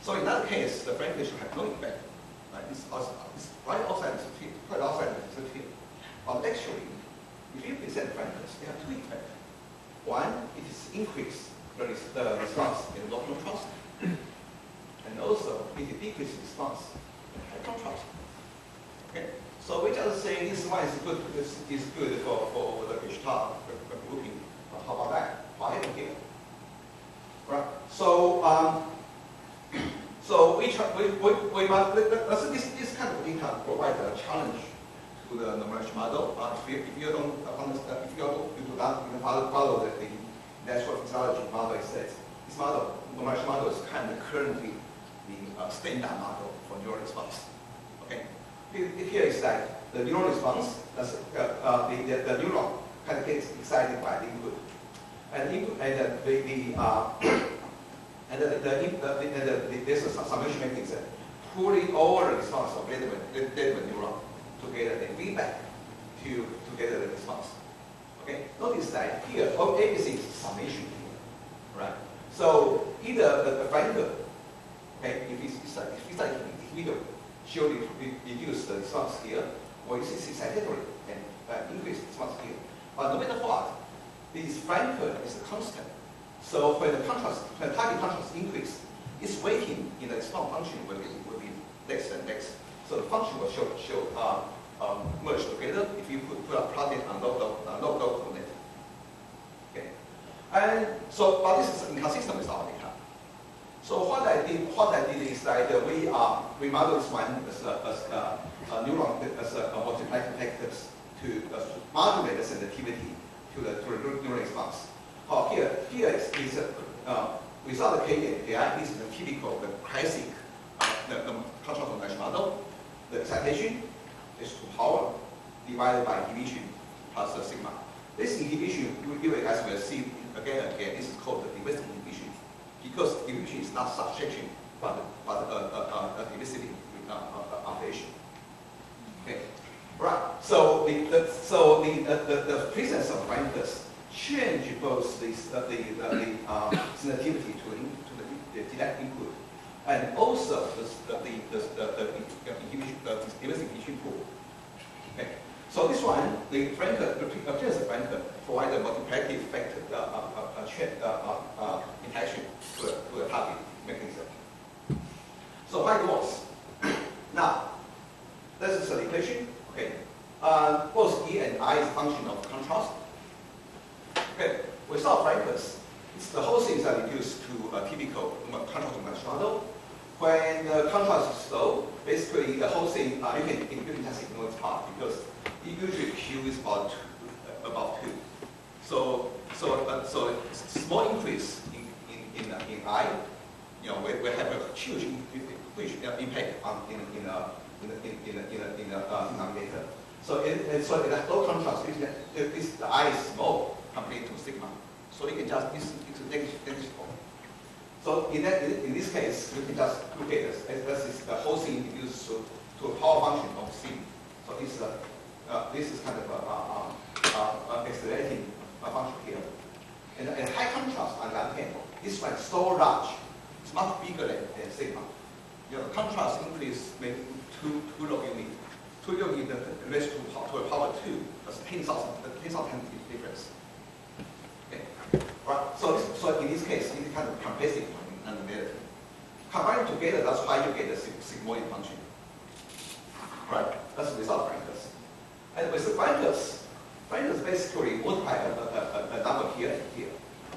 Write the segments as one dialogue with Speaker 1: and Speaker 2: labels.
Speaker 1: So in that case, the Frank should have no effect. Right? It's right outside the field, right outside the field. But actually, if you present Frankers, they have two effects. One, it is increase the response in low contrast, and also it decreases response in high contrast. Okay, so we just say this one is good. This is good for the Gestalt grouping. How about that? Why here? Right. So so we must this kind of data provide a challenge to the numerical model. If you don't understand, if you do not follow the natural physiology model, it says this model, numerical model, is kind of currently the standard model for neural response. Okay, here is that the neural response, the neuron kind of gets excited by the input, there's a summation mechanism pulling all the response of relevant neuron together and feedback to get the response. Okay, notice that here everything is summation here, right? So either the Franker, okay, if it's like video, surely reduce the response here, or it's excitatory and increase the response here. But no matter what, this Franker is constant. So when the target contrast increase, its weighting in the response function will be less than x. So the function will show merge together if you put a plotted on local coordinate. Okay, and so but this is inconsistent with our data. So what I did is that we model this one as a neuron as a multiplier detectors to modulate the sensitivity to the neural response. Here is without the KI, this is the typical, the classic, the contrast mesh model. The excitation is to power divided by inhibition plus the sigma. This inhibition, you guys will see again and again. This is called the divisive inhibition because inhibition is not subtraction, but a divisive operation. Okay, right. So the presence of Frankers change both the sensitivity to the direct input, and also the divisive inhibition pool. Okay, so this one, the appearance of Franker provide a multiplicative effect interaction to the target mechanism. So how it works? Now, this is the equation. Okay, both E and I is a function of contrast. Okay, without Frankers, the whole thing is reduced to a typical contrast mesh model. When the contrast is low, basically the whole thing you can just ignore this part because usually Q is about 2. So small increase in I, we have a huge impact on in the denominator. So in low contrast, the I is small compared to sigma. So you can just it's negligible. So in this case, you can just look at this. This is the whole thing reduced to a power function of C. So this is kind of accelerating function here. And high contrast on the other hand, this one is so large, it's much bigger than sigma. The contrast increase maybe 2 log unit. 2 log unit raised to a power 2. That's 10,000 difference. Right. So in this case, it's kind of compressive nonlinearity. Combined together, that's why you get the sigmoid function. Right. That's without Frankers. And with the Frankers basically multiply a number here and here.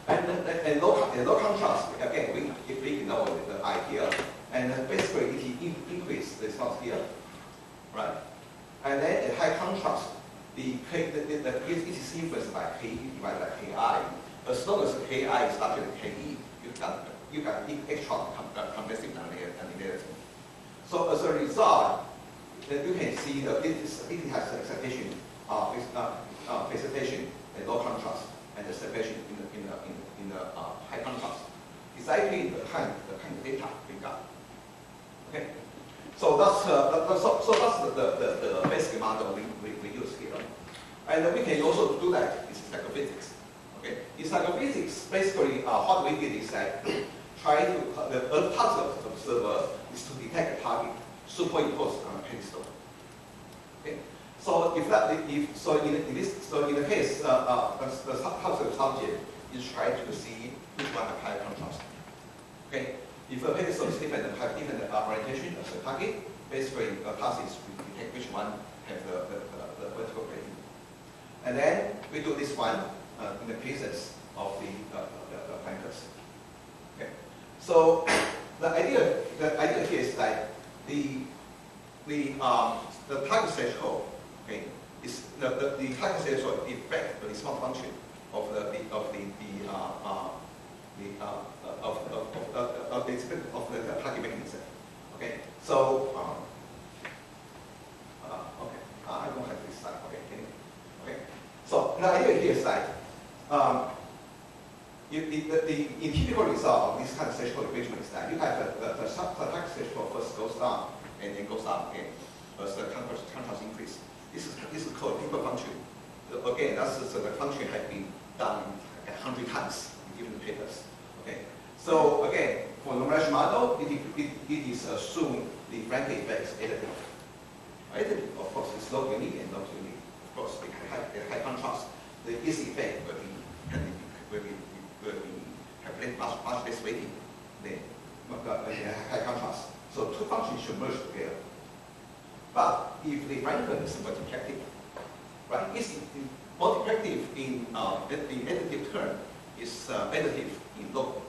Speaker 1: And low contrast, again, if we ignore the I here, and basically it increase the response here. Right. And then at high contrast, it is influenced by Ke divided by Ki. As long as Ki is larger than Ke, you got extra compressive nonlinearity. So as a result, you can see that it has excitation, precipitation at low contrast, and the separation in the high contrast. Exactly the kind of data we got. Okay, so that's the basic model we use here, and we can also do that in psychophysics. Okay, in psychophysics, basically what we did is that try to the part of the observer purpose is to detect a target superimposed on a pedestal. Okay. So in the case, the subject is trying to see which one have higher contrast. Okay. If a pedestal is different, have different orientation as a target, basically the task is to detect which one have the vertical gradient. And then we do this one in the pieces of the flankers. Okay. So the idea here is that the target threshold, okay, is the target threshold effect the response function of the target mechanism. Okay. So okay, I don't have this slide. Okay. Anyway. Okay. So the idea here is that the typical result of this kind of threshold arrangement is that you have the target threshold first goes down and then goes up again as the contrast increase. This is called People function. Again, that's the function has been done 100 times in different papers. Okay. So again, for normalized model, it is assumed the Franke effect is additive. Additive, of course, is not unique and not unique. Of course, the high contrast, the easy effect will have much less weighting than high contrast. So two functions should merge together. But if the random is multiplicative, right? It's multiplicative in the additive term is additive in local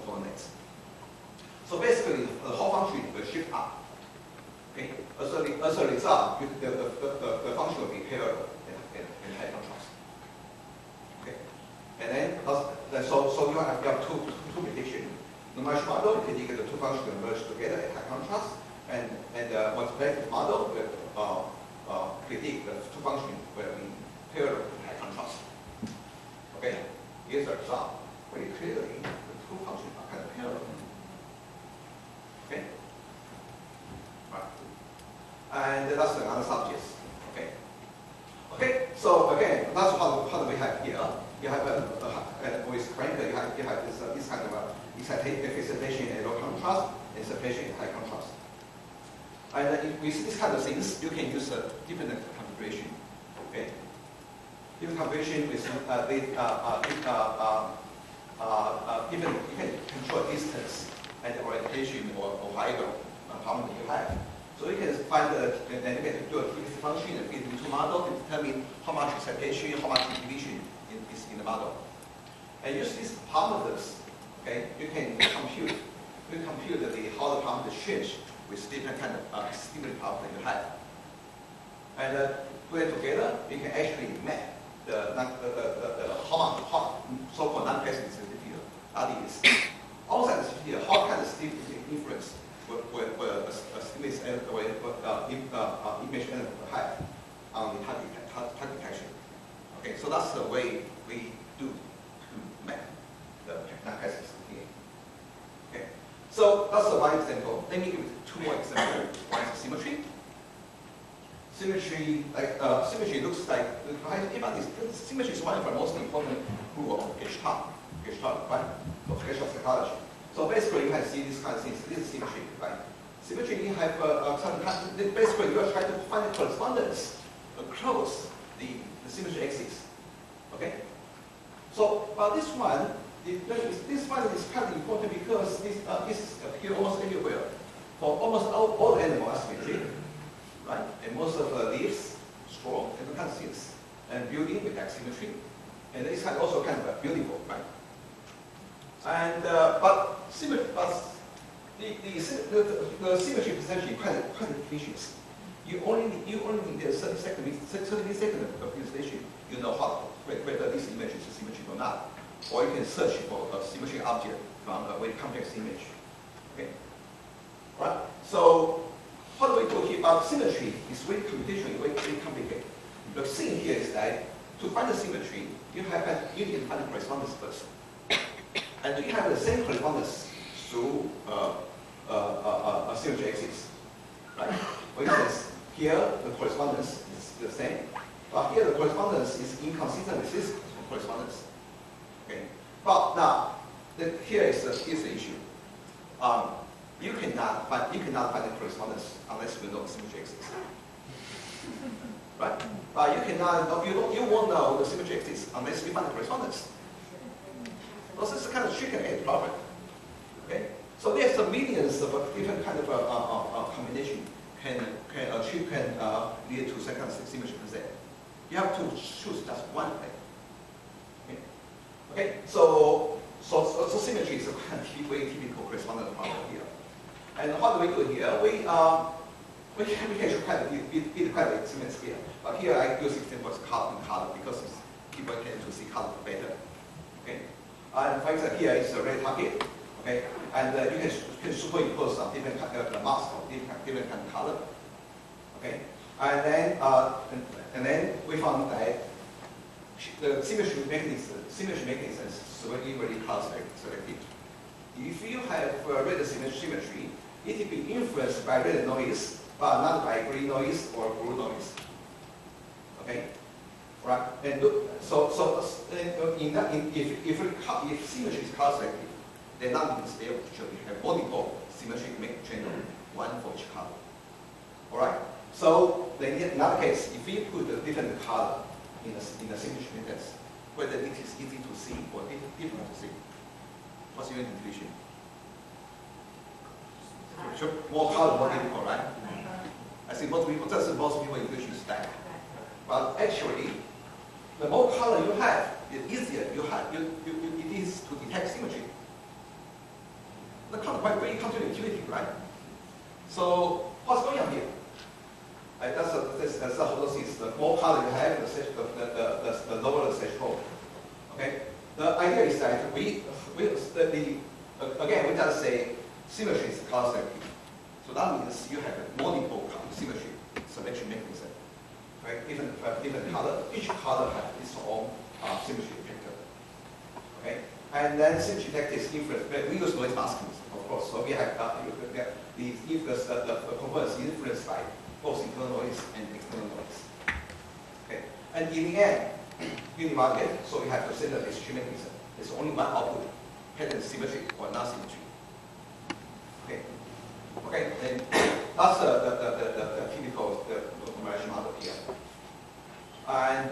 Speaker 1: coordinates. So basically, the whole function will shift up. Okay. As a result, the function will be parallel and high contrast. Okay. And then so you have two predictions. The Marsh model predict the two functions will merge together at high contrast, and multiplicative model will predict the two functions will be parallel to high contrast. Okay. Here's the result. Very clearly, the two functions are kind of parallel. Okay. Right. And that's another subject. Okay. Okay. So again, that's what do we have here. You have with Franke, you have this kind of excitation at low contrast and separation at high contrast. And if we see these kind of things, you can use a different configuration. Okay. Different configuration with even you can control distance and orientation or whatever parameter you have. So you can find then you can do a TDC function and fit into model and determine how much excitation, how much division is in the model. And use these parameters, okay, you can compute how the parameters change with different kind of stimuli parameter you have. And put it together, you can actually map the so-called non-passing sensitivity field. That is, outside the field, how kind of stimuli influence will a stimulus image element will have on the target detection. Okay, so that's the way we do to map the non-passing sensitivity. Okay, so that's one example. Let me give you two more examples. One is symmetry. Symmetry, symmetry looks like symmetry is one of the most important rule of Gestalt, right? Of Gestalt psychology. So basically, you can see this kind of things. This is symmetry, right? Symmetry, you have basically you are trying to find the correspondence across the symmetry axis. Okay. So this one is kind of important because this appears almost everywhere for almost all the animal asymmetry. Right? And most of the leaves, straw, and kind of things. And building with asymmetry. And it's also kind of beautiful, right? And but the symmetry is essentially quite efficient. You only need a 30 second of representation. You know whether this image is a symmetry or not. Or you can search for a symmetric object from a very complex image. Okay. Right? So what do we do here about symmetry? It's very computationally very complicated. The thing here is that to find the symmetry, you need to find the correspondence first. And you have the same correspondence through a symmetry axis. Right? For instance, here the correspondence is the same, but here the correspondence is inconsistent with this correspondence. Okay. But now, here is the issue. You cannot find the correspondence unless you know the symmetry exists. Right? But you won't know the symmetry exists unless you find the correspondence. So this is kind of chicken egg problem. Okay? So there's some millions of different kind of combination can lead to some kind of symmetry present. You have to choose just one thing. Okay? So symmetry is a kind of very typical correspondence problem here. And what do we do here? We can show quite a bit quite a experiments here. But here I use examples color and color because people tend to see color better. Okay? And for example, here is a red target. Okay? And you can superimpose some different masks of different kind of color. Okay? And then we found that the symmetry mechanism is very color selective. If you have red symmetry, it will be influenced by red noise, but not by green noise or blue noise. Okay, right? And so if symmetry is color selective, then that means they actually have multiple symmetric channel, one for each color. All right. So then in that case, if we put a different color in the symmetry index, whether it is easy to see or difficult to see, what's your intuition? More color, more difficult, right? I think most people intuition is that. But actually, the more color you have, the easier it is to detect symmetry. The kind of very counterintuitive, right? So what's going on here? That's the whole thing. The more color you have, the lower the threshold. Okay. The idea is that we just say symmetry is color selective. So that means you have multiple symmetry selection mechanism. Right? Different color. Each color has its own symmetry effector. Okay. And then symmetry effector is influenced. We use noise masking, of course. So we have the components influenced by both internal noise and external noise. Okay. And in the end, univariate, so we have to send this mechanism. There's only one output, pattern symmetry or non-symmetry. Okay. Okay, then that's the typical conversion model here. And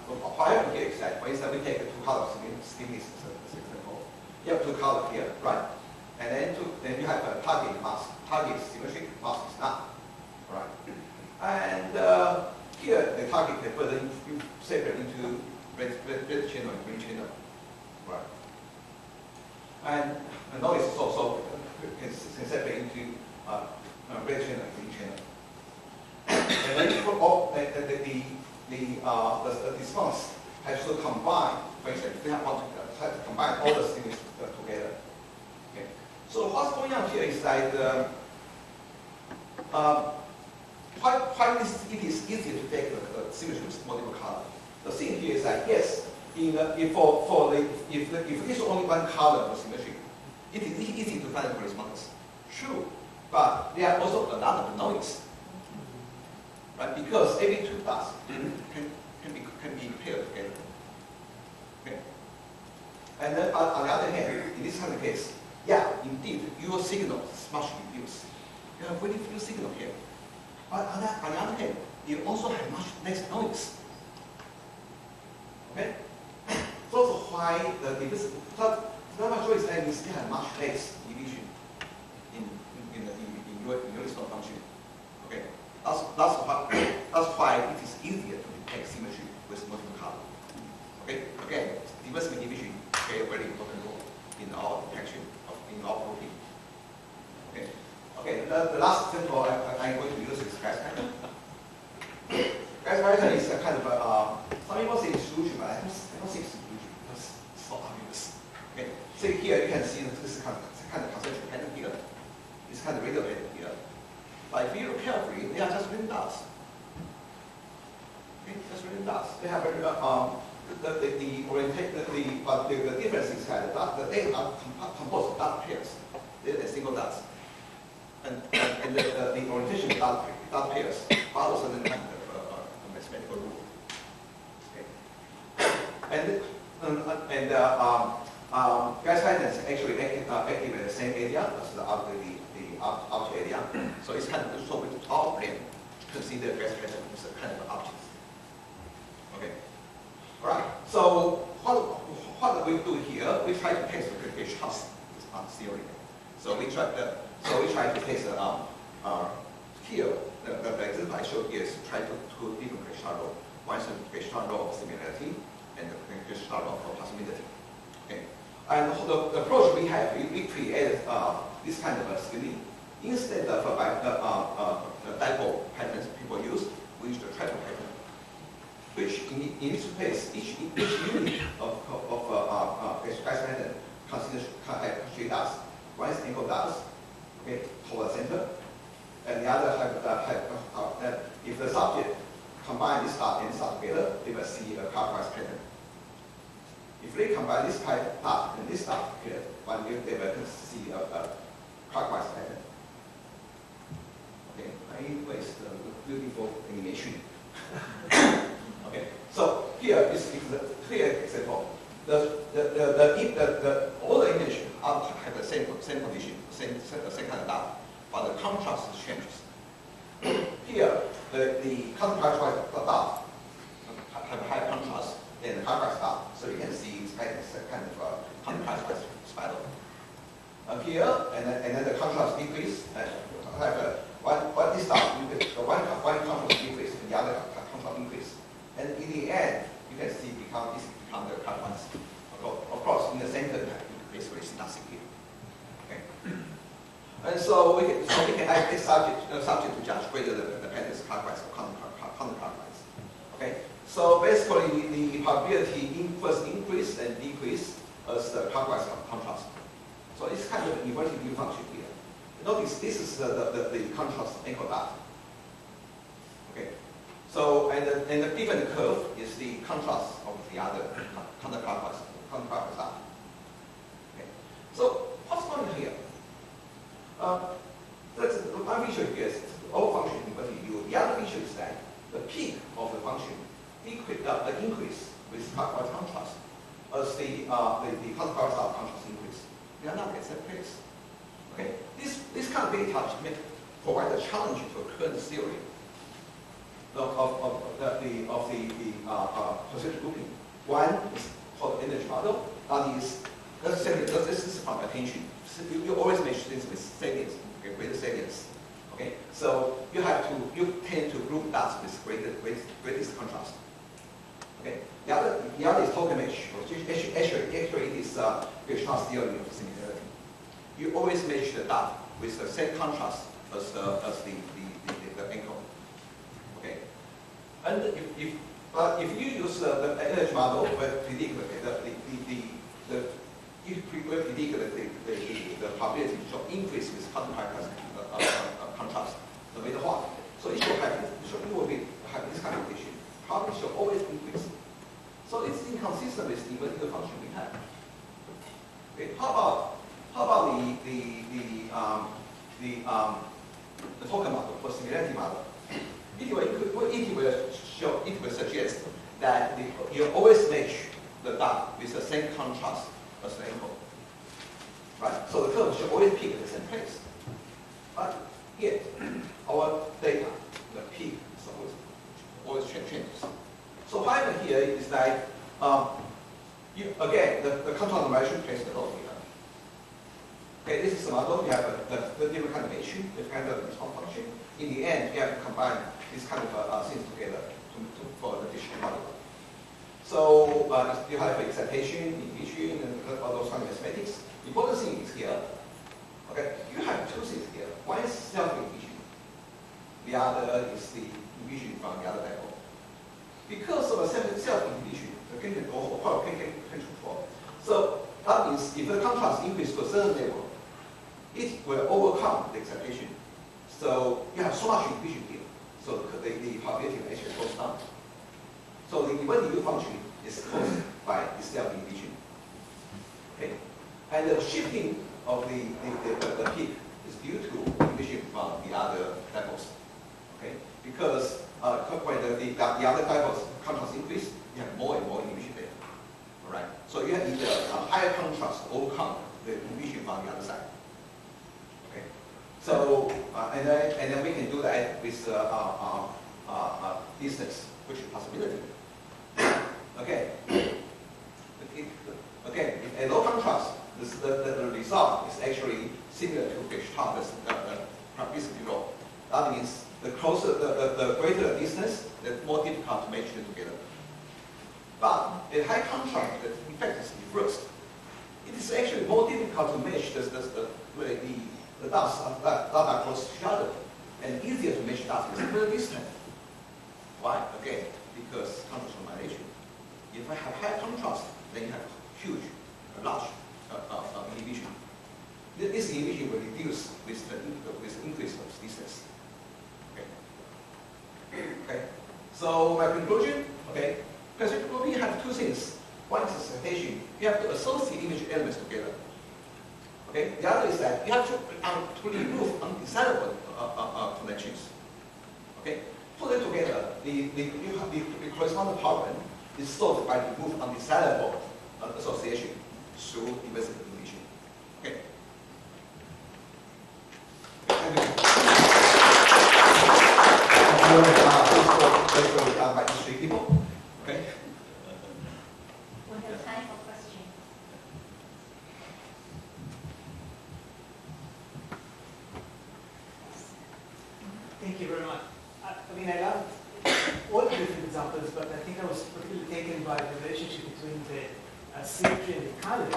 Speaker 1: what happened here is that, for instance, we take two colors, skin is an example. You have two colors here, right? And then you have a target mask. Target is symmetric, mask is not. Right? And here the target can further separate into red channel and green channel. Right? And noise is also can separate into red channel and green channel. And then for all the response has to combine. For instance, if we want to try to combine all the things together. Okay. So what's going on here is that why it is easier to take the symmetry with multiple color. The thing here is that yes, if there's only one color for symmetry, it is easy to find correspondence. True, but there are also a lot of noise, right? Because every two dots can be paired together. Okay. And then on the other hand, in this kind of case, yeah, indeed, your signal is much reduced. You have very few signal here. But on the other hand, you also have much less noise. Okay? So that's why the majority is that you still have much less division in your response function. Okay? That's why it is easier to detect symmetry with multiple color. Okay? Again, diversity division play a very important role in our detection in our protein. Okay? Okay, the last example I'm going to use is gas pattern. Gas pattern is a kind of some people say it's solution, but I don't think it's solution because it's so obvious. Okay, so here you can see that this is kind of concentric pattern here. It's kind of radial pattern here. But if you look carefully, they are just random dots. Okay, just random dots. They have the difference is that they are composed of dot pairs. They're single dots. And the orientation of dot pairs follows certain kind of mathematical rule. Okay. And gas patterns actually activate the same area as the object area. So it's kind of so with our brain consider gas pattern as a kind of object. Okay. All right. So what we do here, we try to test the Kirchhoff's theory. So we try to test here the example I showed here is try to two different Kirchhoff law. One is the Kirchhoff law of similarity and the Kirchhoff law of possibility. Okay. And the approach we have, we created this kind of a scheme. Instead of the dipole patterns people use, we use the triple pattern, which in each space, each unit of gas pattern considers three dots. One is angle dots, okay, toward the center, and the other have if the subject combine this dot and this dot together, they will see a clockwise pattern. If they combine this dot and this dot together, they will see a clockwise pattern. Okay, I waste the beautiful animation. Okay, so here is the clear example. All the images have the same condition, same kind of dot, but the contrast changes. Here, the contrast dot have a high contrast than the contrast dot, so you can see it's kind of contrast spiral. Here, and then the contrast decrease, have one this dot, one contrast decrease, and the other contrast increase. And in the end, you can see this become the clockwise. Of course, in the center, basically it's nothing here. Okay. And so we can ask this subject to judge whether the pattern is clockwise or counterclockwise. Okay. So basically, the probability first increase and decrease as the clockwise contrast. So it's kind of an inverted U function here. Notice this is the contrast angle dot. Okay. So and the given curve is the contrast of the other counterclockwise dot. Okay. So what's going on here? That's one feature here is all function inverted U. The other feature is that the peak of the function increase with clockwise contrast as the counterclockwise dot contrast increase. They are not at the same place. Okay. This kind of data provide a challenge to a current theory of the percentage grouping. One is called the energy model. That is, this is from attention. So you always measure things with salience, okay, greater salience. Okay, so you tend to group dots with greatest contrast. Okay, the other is token mesh. Actually, it is Kirchhoff's theory of similarity. You always measure the dot with the same contrast as the angle. Okay, and if you use the energy model, predict the probability to increase with contrast, no matter what. So it will have this kind of condition. Probability should always increase. So it's inconsistent with the invertible function we have. Okay, how about the token model for similarity model? It will suggest that you always match the dot with the same contrast as the angle. Right? So the curve should always peak at the same place. But yet, our data, the peak is always changes. So what happened here is that, again, the contrast normalization plays the role here. Okay, this is the model. You have the different combination, the kind of response function. In the end, you have to combine these kind of things together for the distribution model. So you have excitation, inhibition, and all those kind of mathematics. The important thing is here. Okay, you have two things here. One is self-inhibition. The other is the inhibition from the other dipole. Because of self-inhibition, the can control. So that means if the contrast increases to a certain level, it will overcome the excitation. So you have so much inhibition here. So the probability actually goes down. So the inverted U function is caused by the self-inhibition. Okay? And the shifting of the peak is due to inhibition from the other dipoles. Okay? Because when the other dipoles contrast increase, you have more and more inhibition there. Alright? So you have either a higher high contrast overcome the emission from the other side. Okay, so and then we can do that with distance, which is a possibility. Okay. Again, at low contrast, the result is actually similar to Gestalt, the publicity rule. That means the closer, the greater the distance, the more difficult to match them together. But at high contrast, the effect is reversed. It is actually more difficult to match the dots that are close to each other, and easier to match dots with further distance. Why? Again, because contrast normalization. If I have high contrast, then you have huge, large inhibition. This inhibition will reduce with the increase of distance. Okay. So my conclusion, okay, because we have two things. One is association. You have to associate image elements together. Okay. The other is that you have to remove undesirable connections. Okay. Put them together. The corresponding problem is solved by remove undesirable association through invisible elimination. Okay. Thank you. By these three people. Okay.
Speaker 2: We have time for questions.
Speaker 3: Thank you very much. I mean, I love all the different examples, but I think I was particularly taken by the relationship between the symmetry and the color,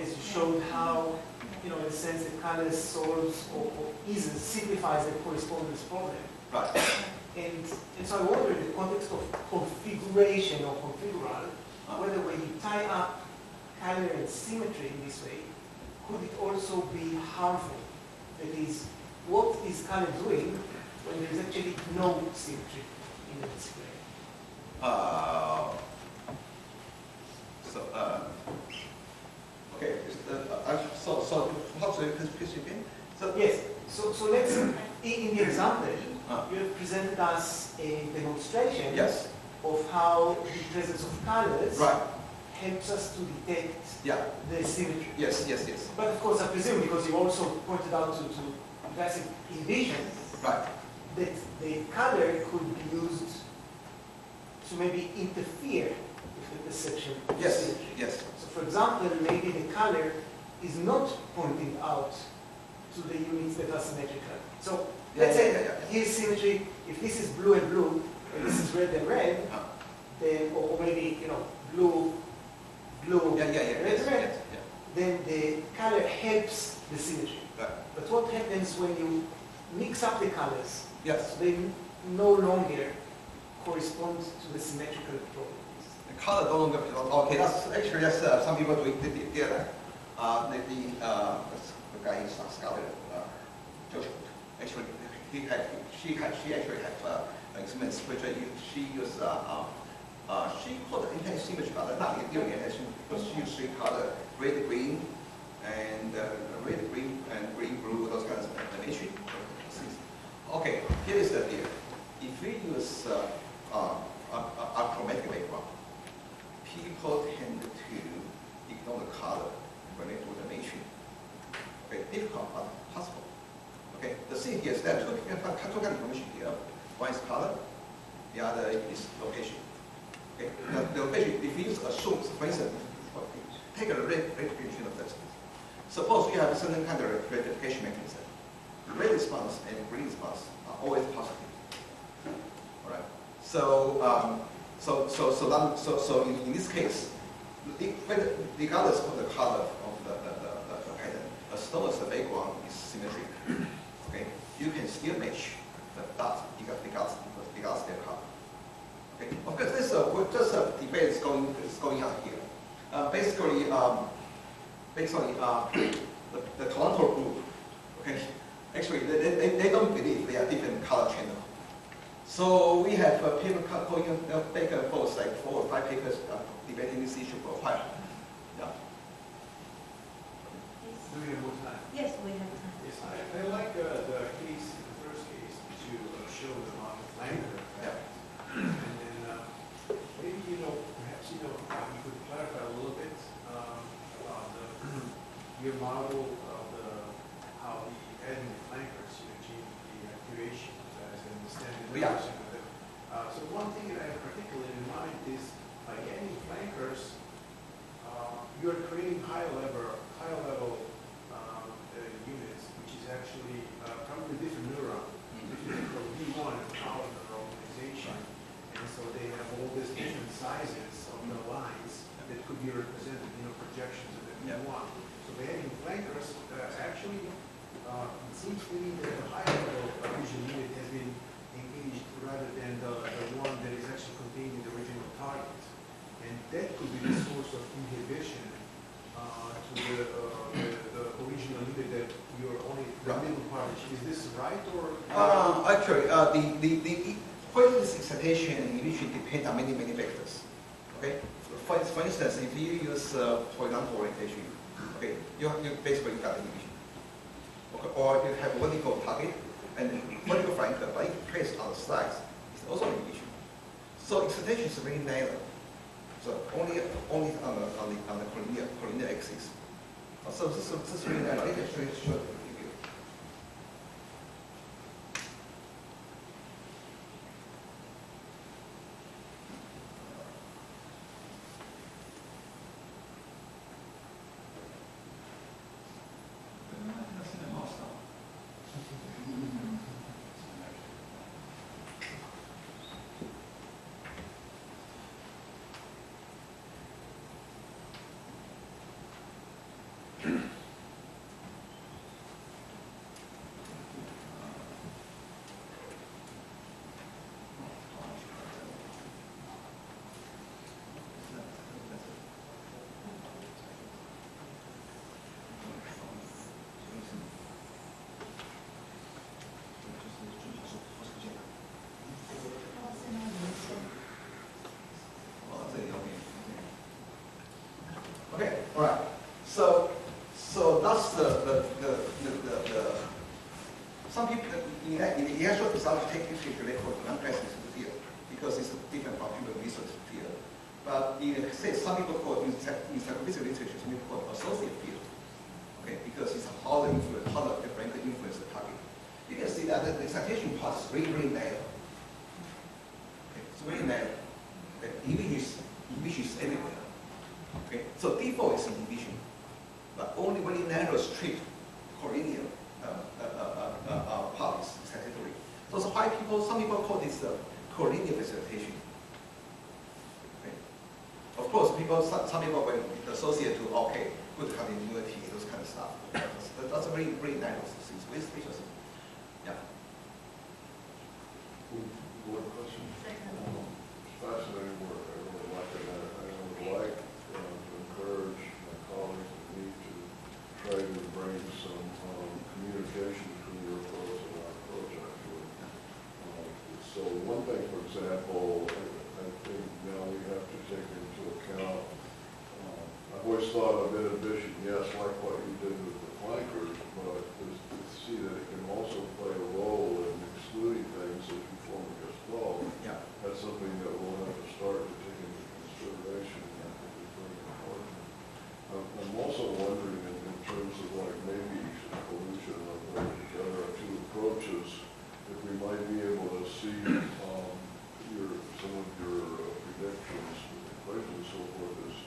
Speaker 3: as you showed how, in a sense, the color solves or eases, simplifies the correspondence problem.
Speaker 1: Right.
Speaker 3: And so I wonder, in the context of configuration or configural, whether when you tie up color and symmetry in this way, could it also be harmful? That is, what is color doing when there is actually no symmetry in the display?
Speaker 1: Okay. So how to please again? So
Speaker 3: yes. So let's in the example, you have presented us a demonstration
Speaker 1: yes.
Speaker 3: of how the presence of colors
Speaker 1: Right.
Speaker 3: helps us to detect the symmetry.
Speaker 1: Yes.
Speaker 3: But of course, I presume, because you also pointed out to passive inhibition,
Speaker 1: Right.
Speaker 3: that the color could be used to maybe interfere with the perception of
Speaker 1: Yes.
Speaker 3: symmetry.
Speaker 1: Yes.
Speaker 3: So for example, maybe the color is not pointing out to the units that are symmetrical. So let's say here's symmetry. If this is blue and blue, and this is red and red, then or maybe blue, red and red, then the color helps the symmetry.
Speaker 1: Right.
Speaker 3: But what happens when you mix up the colors?
Speaker 1: Yes.
Speaker 3: They no longer correspond to the symmetrical properties.
Speaker 1: The color no longer. Okay, that's some people do that. The guy in Scotland, George, actually, she actually had experiments which she used she called it intense image color, not intense because she used three color, red, green, and green, blue, those kinds of combination. Okay, here is the deal. If we use a chromatic background, people tend to ignore the color when they do the matching. Okay, difficult but possible. Okay, the thing here is that two kind of information here. One is color, the other is location. Okay, now the location, if you assume, for instance, take a rectification of this. Suppose you have a certain kind of rectification mechanism. Red response and green response are always positive. All right. So in this case, regardless of the color of the pattern, as long as the background is symmetric, okay, you can still match the dots because their color. Okay. Of course, this just a debate is going on here. Basically, the Toronto group, okay, actually they don't believe they are different color channel. So we have a paper going back and forth, like 4 or 5 papers debating this issue for a while. Yeah.
Speaker 4: Do we have more time?
Speaker 2: Yes, we have time.
Speaker 4: Yes, I like the case, the first case, to show the Montlander effect. And then maybe, perhaps, you could clarify a little bit
Speaker 1: Yeah.
Speaker 4: So one thing that I have particularly in mind is by adding flankers, you're creating high-level units, which is actually probably different neuron. If you think of V1 and power of the organization, and so they have all these different sizes of the lines that could be represented, projections of the V1. So by adding flankers, actually, it seems to me that the high-level vision unit has been engaged rather than the one that is actually contained in the original target. And that could be the source of inhibition to the original unit that you're only the middle part. Is this right or?
Speaker 1: Actually, the when this excitation and inhibition depend on many factors. Okay. For instance, if you use, for example, orientation, okay, you basically got inhibition. Okay. Or you have vertical target and vertical flanker, but it placed on the sides, it's also inhibition. So excitation is very narrow. So only on the collinear axis. So this is really narrow. It actually should give you. Okay, all right. So that's the some people in the actual design technically they call it non-presence field because it's different from human research field. But in say some people call it in psychophysical literature, some people call it associate field. Okay, because it's how the different influence the target. You can see that the excitation part is really narrow. Okay, it's really narrow. Okay, inhibition is everywhere. Okay, so default is inhibition, but only very narrow strip collinear part is excitatory. So that's why some people call this collinear facilitation. Okay. Of course, some people will associate to good continuity, those kind of stuff. That's a very narrow thing, very special thing. Yeah.
Speaker 5: One question. Fascinating work. I really like it. I would like to encourage my colleagues and me to try to bring some communication between your approach and our approach, actually. So one thing, for example, I think now we have to take into account, I've always thought of inhibition, yes, like what you did with the flankers, but to see that it can also play a role in excluding things as you form against flow.
Speaker 1: Yeah.
Speaker 5: That's something that we'll have to start to take into consideration. I think it's very important. I'm also wondering in terms of like maybe evolution of putting together our two approaches, if we might be able to see some of your predictions, equations and so forth as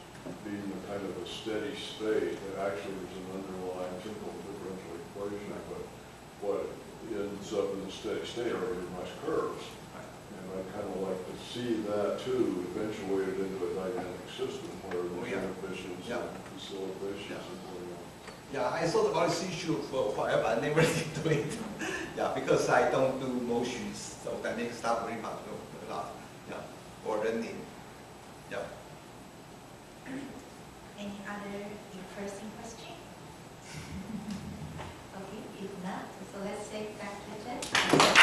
Speaker 5: being a kind of a steady state that actually is an underlying simple differential equation, but what ends up in the steady state are very nice curves. And I'd kind of like to see that too eventuated into a dynamic system where there's inhibitions and facilitations and going on.
Speaker 1: Yeah, I thought about this issue for forever. I never did do it. Yeah, because I don't do motions, so dynamic stuff very much a lot. Yeah, or learning. Yeah.
Speaker 2: Any other interesting question? Okay, if not, so let's take back to Chen.